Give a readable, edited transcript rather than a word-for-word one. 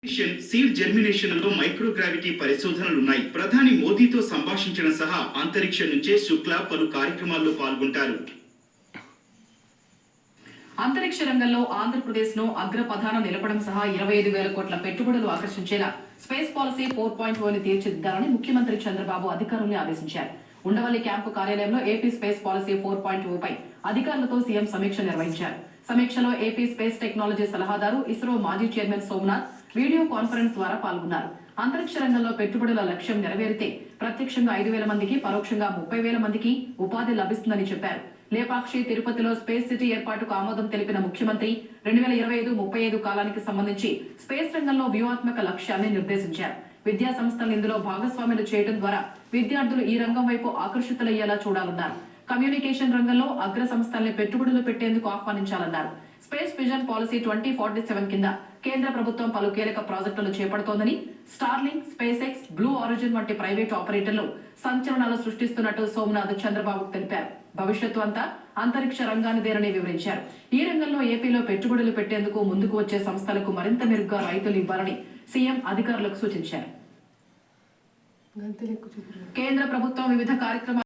Seed germination లో microgravity పరిశోధనలున్నాయి. ప్రధాని మోదీతో సంభాషించడం సహా అంతరిక్షం నుంచే శుక్లా పలు కార్యక్రమాల్లో పాల్గొంటారు. అంతరిక్ష రంగంలో ఆంధ్రప్రదేశ్ ను అగ్రపథాన నిలపడం సహా 25,000 కోట్ల పెట్టుబడులు ఆకర్షించేలా స్పేస్ పాలసీ 4.0 తీర్చిదిద్దాలని ముఖ్యమంత్రి చంద్రబాబు అధికారుల్ని ఆదేశించారు. ఉండవల్లి క్యాంపు కార్యాలయంలో ఏపీ స్పేస్ పాలసీ 4.0 పై అధికారులతో సీఎం సమీక్ష నిర్వహించారు. సమీక్షలో ఏపీ స్పేస్ టెక్నాలజీ సలహాదారు, ఇస్రో మాజీ చైర్మన్ సోమనాథ్ వీడియో కాన్ఫరెన్స్ ద్వారా పాల్గొన్నారు. అంతరిక్ష రంగంలో పెట్టుబడుల లక్ష్యం నెరవేరితే ప్రత్యక్షంగా 5,000 మందికి, పరోక్షంగా 30,000 మందికి ఉపాధి లభిస్తుందని చెప్పారు. లేపాక్షి, తిరుపతిలో స్పేస్ సిటీ ఏర్పాటుకు ఆమోదం తెలిపిన ముఖ్యమంత్రి 2025-35 కాలానికి సంబంధించి స్పేస్ రంగంలో వ్యూహాత్మక లక్ష్యాన్ని నిర్దేశించారు. విద్యా సంస్థలు ఇందులో భాగస్వాములు చేయడం ద్వారా విద్యార్థులు ఈ రంగం వైపు ఆకర్షితులయ్యేలా చూడాలన్నారు. కమ్యూనికేషన్ రంగంలో అగ్ర సంస్థల్ని పెట్టుబడులు పెట్టేందుకు ఆహ్వానించాలన్నారు. స్పేస్ విజన్ పాలసీ 2047 కింద కేంద్ర ప్రభుత్వం పలు కీలక ప్రాజెక్టులు చేపడుతోందని, Starlink, space X, blue origin వంటి ప్రైవేటు ఆపరేటర్లు సంచలనాలు సృష్టిస్తున్నట్టు సోమనాథ్ చంద్రబాబుకు తెలిపారు. భవిష్యత్తు అంతా అంతరిక్ష రంగానిదేనని వివరించారు. ఈ రంగంలో ఏపీలో పెట్టుబడులు పెట్టేందుకు ముందుకు వచ్చే సంస్థలకు మరింత మెరుగ్గా రైతులు ఇవ్వాలని సీఎం అధికారులకు సూచించారు. కేంద్ర ప్రభుత్వం వివిధ కార్యక్రమాలు